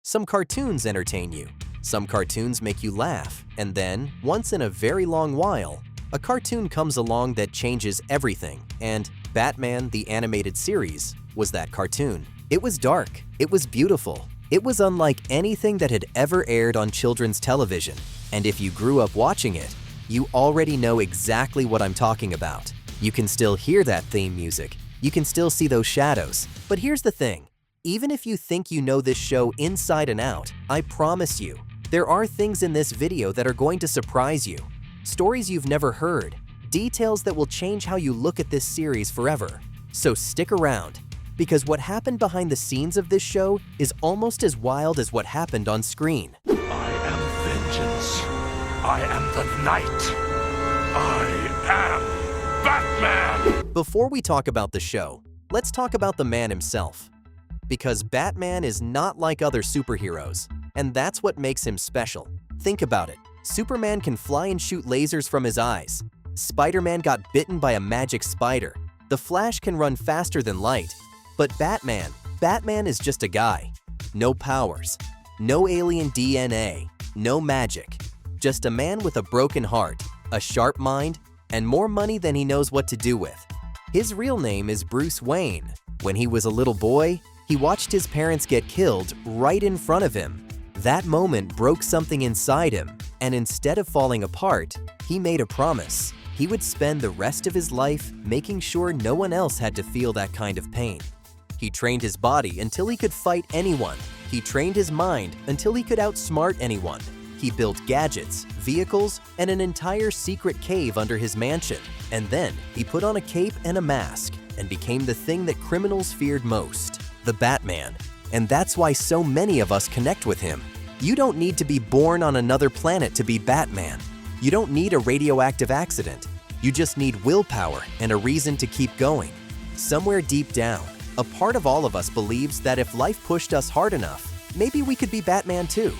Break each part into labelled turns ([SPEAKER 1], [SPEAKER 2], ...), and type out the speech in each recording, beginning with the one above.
[SPEAKER 1] Some cartoons entertain you. Some cartoons make you laugh. And then, once in a very long while, a cartoon comes along that changes everything. And Batman the Animated Series was that cartoon. It was dark. It was beautiful. It was unlike anything that had ever aired on children's television. And if you grew up watching it, you already know exactly what I'm talking about. You can still hear that theme music. You can still see those shadows. But here's the thing. Even if you think you know this show inside and out, I promise you, there are things in this video that are going to surprise you. Stories you've never heard. Details that will change how you look at this series forever. So stick around, because what happened behind the scenes of this show is almost as wild as what happened on screen.
[SPEAKER 2] I am vengeance. I am the night. I am Batman!
[SPEAKER 1] Before we talk about the show, let's talk about the man himself. Because Batman is not like other superheroes, and that's what makes him special. Think about it. Superman can fly and shoot lasers from his eyes. Spider-Man got bitten by a magic spider. The Flash can run faster than light. But Batman is just a guy. No powers, no alien DNA, no magic. Just a man with a broken heart, a sharp mind, and more money than he knows what to do with. His real name is Bruce Wayne. When he was a little boy, he watched his parents get killed right in front of him. That moment broke something inside him, and instead of falling apart, he made a promise. He would spend the rest of his life making sure no one else had to feel that kind of pain. He trained his body until he could fight anyone. He trained his mind until he could outsmart anyone. He built gadgets, vehicles, and an entire secret cave under his mansion. And then he put on a cape and a mask and became the thing that criminals feared most, the Batman. And that's why so many of us connect with him. You don't need to be born on another planet to be Batman. You don't need a radioactive accident. You just need willpower and a reason to keep going. Somewhere deep down, a part of all of us believes that if life pushed us hard enough, maybe we could be Batman too.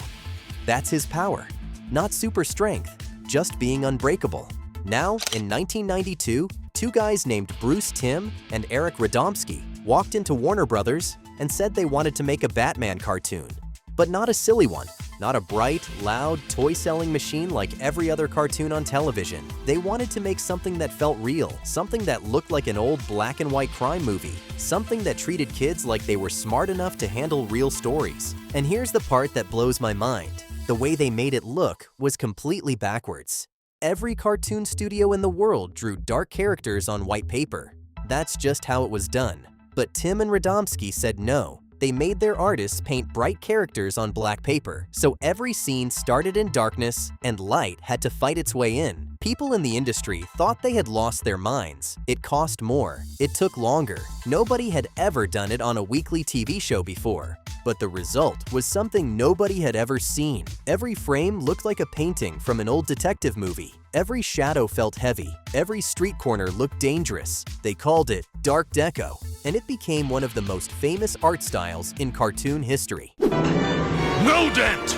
[SPEAKER 1] That's his power. Not super strength, just being unbreakable. Now, in 1992, two guys named Bruce Timm and Eric Radomski walked into Warner Brothers and said they wanted to make a Batman cartoon. But not a silly one. Not a bright, loud, toy-selling machine like every other cartoon on television. They wanted to make something that felt real, something that looked like an old black and white crime movie, something that treated kids like they were smart enough to handle real stories. And here's the part that blows my mind. The way they made it look was completely backwards. Every cartoon studio in the world drew dark characters on white paper. That's just how it was done. But Timm and Radomski said no. They made their artists paint bright characters on black paper, so every scene started in darkness and light had to fight its way in. People in the industry thought they had lost their minds. It cost more. It took longer. Nobody had ever done it on a weekly TV show before. But the result was something nobody had ever seen. Every frame looked like a painting from an old detective movie. Every shadow felt heavy. Every street corner looked dangerous. They called it dark deco, and it became one of the most famous art styles in cartoon history.
[SPEAKER 2] No dent!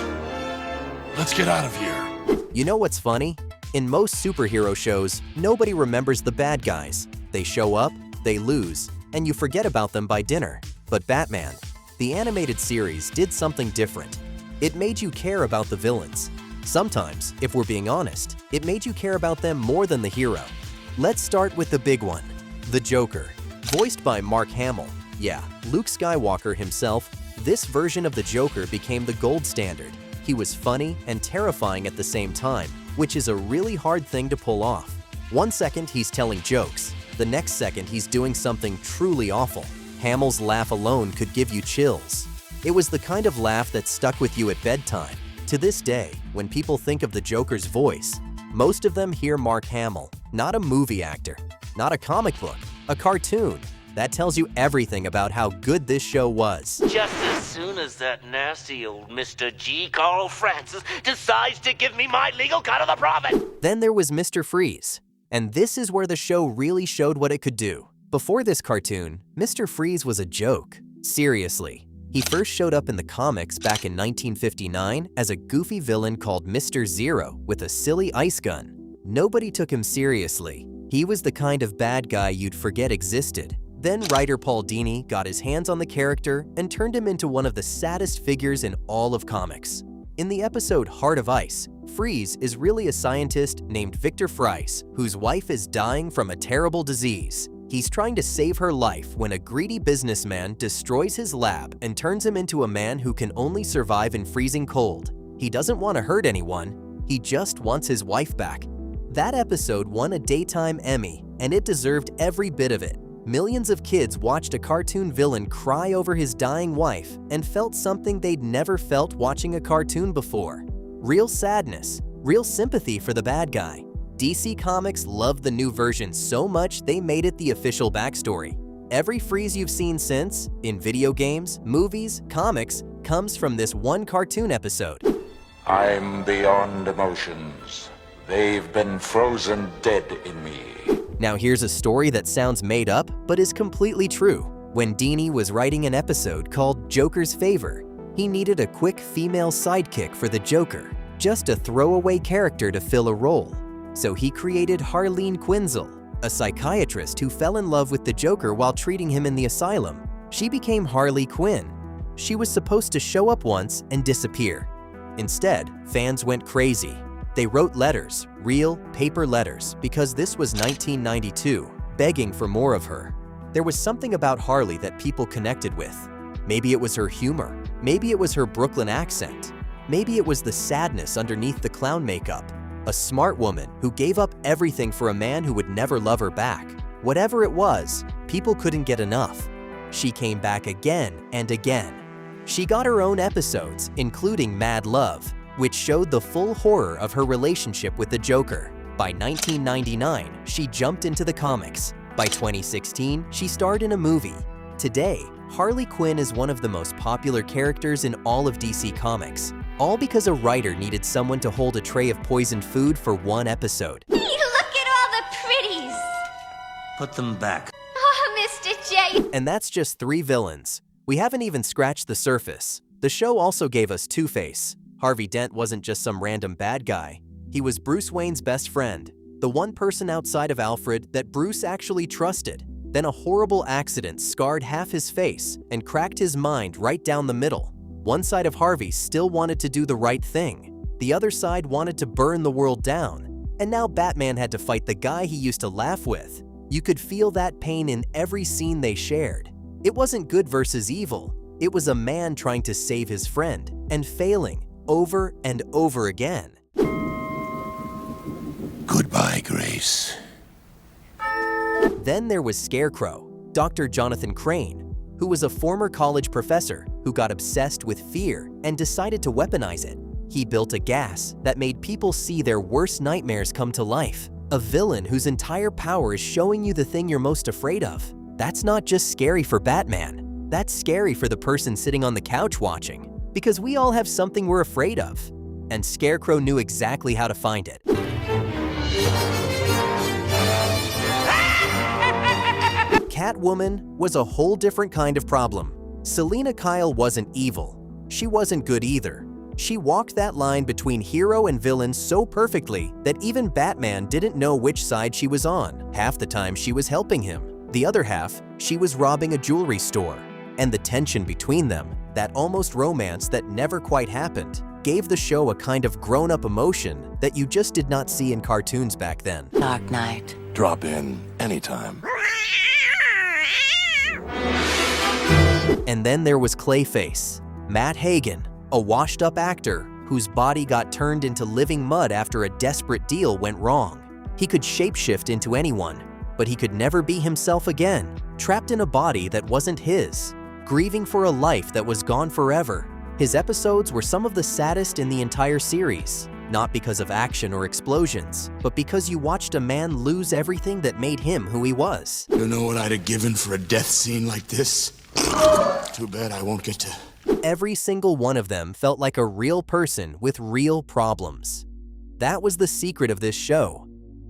[SPEAKER 2] Let's get out of here.
[SPEAKER 1] You know what's funny? In most superhero shows, nobody remembers the bad guys. They show up, they lose, and you forget about them by dinner. But Batman, the animated series, did something different. It made you care about the villains. Sometimes, if we're being honest, it made you care about them more than the hero. Let's start with the big one, the Joker. Voiced by Mark Hamill. Yeah, Luke Skywalker himself, this version of the Joker became the gold standard. He was funny and terrifying at the same time, which is a really hard thing to pull off. One second he's telling jokes, the next second he's doing something truly awful. Hamill's laugh alone could give you chills. It was the kind of laugh that stuck with you at bedtime. To this day, when people think of the Joker's voice, most of them hear Mark Hamill, not a movie actor, not a comic book, a cartoon. That tells you everything about how good this show was.
[SPEAKER 3] Just as soon as that nasty old Mr. G. Carl Francis decides to give me my legal cut of the profit.
[SPEAKER 1] Then there was Mr. Freeze, and this is where the show really showed what it could do. Before this cartoon, Mr. Freeze was a joke. Seriously. He first showed up in the comics back in 1959 as a goofy villain called Mr. Zero with a silly ice gun. Nobody took him seriously. He was the kind of bad guy you'd forget existed. Then writer Paul Dini got his hands on the character and turned him into one of the saddest figures in all of comics. In the episode Heart of Ice, Freeze is really a scientist named Victor Fries, whose wife is dying from a terrible disease. He's trying to save her life when a greedy businessman destroys his lab and turns him into a man who can only survive in freezing cold. He doesn't want to hurt anyone, he just wants his wife back. That episode won a Daytime Emmy, and it deserved every bit of it. Millions of kids watched a cartoon villain cry over his dying wife and felt something they'd never felt watching a cartoon before. Real sadness, real sympathy for the bad guy. DC Comics loved the new version so much they made it the official backstory. Every Freeze you've seen since, in video games, movies, comics, comes from this one cartoon episode.
[SPEAKER 4] I'm beyond emotions. They've been frozen dead in me.
[SPEAKER 1] Now here's a story that sounds made up, but is completely true. When Dini was writing an episode called Joker's Favor, he needed a quick female sidekick for the Joker, just a throwaway character to fill a role. So he created Harleen Quinzel, a psychiatrist who fell in love with the Joker while treating him in the asylum. She became Harley Quinn. She was supposed to show up once and disappear. Instead, fans went crazy. They wrote letters, real paper letters, because this was 1992, begging for more of her. There was something about Harley that people connected with. Maybe it was her humor. Maybe it was her Brooklyn accent. Maybe it was the sadness underneath the clown makeup. A smart woman who gave up everything for a man who would never love her back. Whatever it was, people couldn't get enough. She came back again and again. She got her own episodes, including Mad Love, which showed the full horror of her relationship with the Joker. By 1999, she jumped into the comics. By 2016, she starred in a movie. Today, Harley Quinn is one of the most popular characters in all of DC Comics, all because a writer needed someone to hold a tray of poisoned food for one episode.
[SPEAKER 5] Hey, look at all the pretties!
[SPEAKER 3] Put them back.
[SPEAKER 5] Oh, Mr. J.
[SPEAKER 1] And that's just 3 villains. We haven't even scratched the surface. The show also gave us Two-Face. Harvey Dent wasn't just some random bad guy. He was Bruce Wayne's best friend, the one person outside of Alfred that Bruce actually trusted. Then a horrible accident scarred half his face and cracked his mind right down the middle. One side of Harvey still wanted to do the right thing. The other side wanted to burn the world down. And now Batman had to fight the guy he used to laugh with. You could feel that pain in every scene they shared. It wasn't good versus evil. It was a man trying to save his friend and failing over and over again.
[SPEAKER 2] Goodbye, Grace.
[SPEAKER 1] Then there was Scarecrow, Dr. Jonathan Crane, who was a former college professor who got obsessed with fear and decided to weaponize it. He built a gas that made people see their worst nightmares come to life. A villain whose entire power is showing you the thing you're most afraid of. That's not just scary for Batman. That's scary for the person sitting on the couch watching. Because we all have something we're afraid of. And Scarecrow knew exactly how to find it. Catwoman was a whole different kind of problem. Selina Kyle wasn't evil. She wasn't good either. She walked that line between hero and villain so perfectly that even Batman didn't know which side she was on. Half the time she was helping him. The other half, she was robbing a jewelry store. And the tension between them, that almost romance that never quite happened, gave the show a kind of grown-up emotion that you just did not see in cartoons back then.
[SPEAKER 6] Dark Knight.
[SPEAKER 2] Drop in anytime.
[SPEAKER 1] And then there was Clayface, Matt Hagen, a washed-up actor whose body got turned into living mud after a desperate deal went wrong. He could shapeshift into anyone, but he could never be himself again, trapped in a body that wasn't his, grieving for a life that was gone forever. His episodes were some of the saddest in the entire series, not because of action or explosions, but because you watched a man lose everything that made him who he was.
[SPEAKER 2] You know what I'd have given for a death scene like this? Too bad I won't get to.
[SPEAKER 1] Every single one of them felt like a real person with real problems. That was the secret of this show.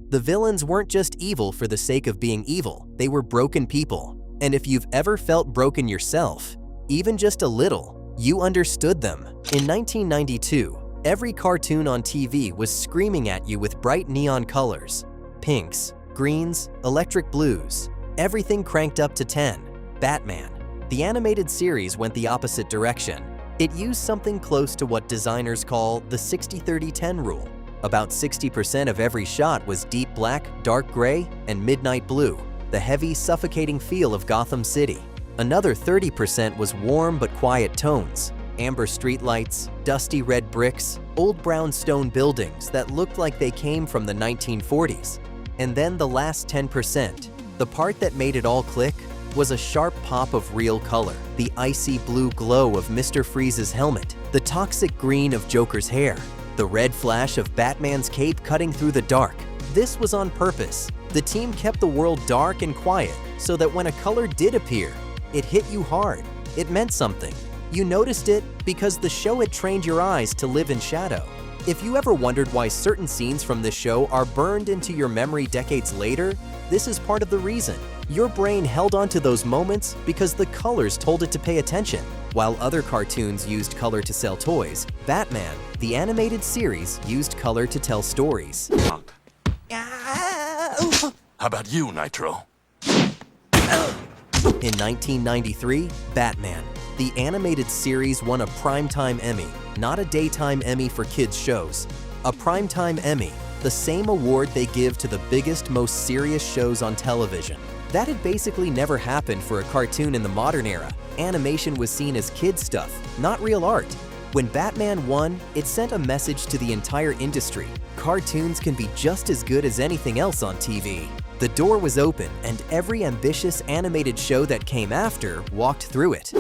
[SPEAKER 1] The villains weren't just evil for the sake of being evil, they were broken people. And if you've ever felt broken yourself, even just a little, you understood them. In 1992, every cartoon on TV was screaming at you with bright neon colors, pinks, greens, electric blues. everything cranked up to 10. Batman. The animated series went the opposite direction. It used something close to what designers call the 60-30-10 rule. About 60% of every shot was deep black, dark gray, and midnight blue, the heavy, suffocating feel of Gotham City. Another 30% was warm but quiet tones, amber streetlights, dusty red bricks, old brown stone buildings that looked like they came from the 1940s. And then the last 10%, the part that made it all click, was a sharp pop of real color, the icy blue glow of Mr. Freeze's helmet, the toxic green of Joker's hair, the red flash of Batman's cape cutting through the dark. This was on purpose. The team kept the world dark and quiet so that when a color did appear, it hit you hard. It meant something. You noticed it because the show had trained your eyes to live in shadow. If you ever wondered why certain scenes from this show are burned into your memory decades later, this is part of the reason. Your brain held on to those moments because the colors told it to pay attention. While other cartoons used color to sell toys, Batman, the animated series, used color to tell stories.
[SPEAKER 2] How about you, Nitro?
[SPEAKER 1] In 1993, Batman, the animated series, won a Primetime Emmy, not a Daytime Emmy for kids' shows. A Primetime Emmy, the same award they give to the biggest, most serious shows on television. That had basically never happened for a cartoon in the modern era. Animation was seen as kid stuff, not real art. When Batman won, it sent a message to the entire industry. Cartoons can be just as good as anything else on TV. The door was open, and every ambitious animated show that came after walked through it.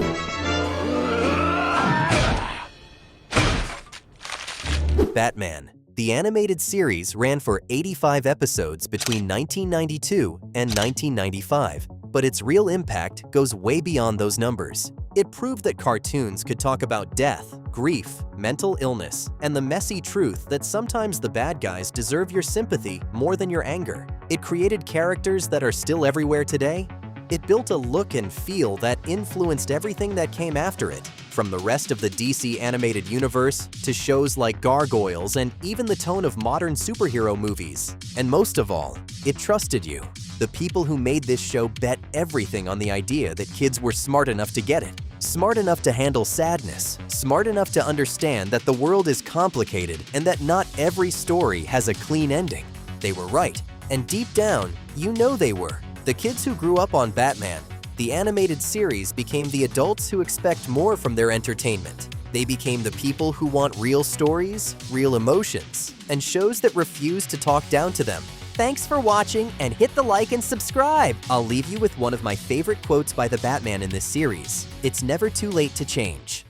[SPEAKER 1] Batman. The animated series ran for 85 episodes between 1992 and 1995, but its real impact goes way beyond those numbers. It proved that cartoons could talk about death, grief, mental illness, and the messy truth that sometimes the bad guys deserve your sympathy more than your anger. It created characters that are still everywhere today. It built a look and feel that influenced everything that came after it, from the rest of the DC animated universe to shows like Gargoyles and even the tone of modern superhero movies. And most of all, it trusted you. The people who made this show bet everything on the idea that kids were smart enough to get it. Smart enough to handle sadness, smart enough to understand that the world is complicated and that not every story has a clean ending. They were right, and deep down, you know they were. The kids who grew up on Batman, the animated series, became the adults who expect more from their entertainment. They became the people who want real stories, real emotions, and shows that refuse to talk down to them. Thanks for watching, and hit the like and subscribe! I'll leave you with one of my favorite quotes by the Batman in this series. It's never too late to change.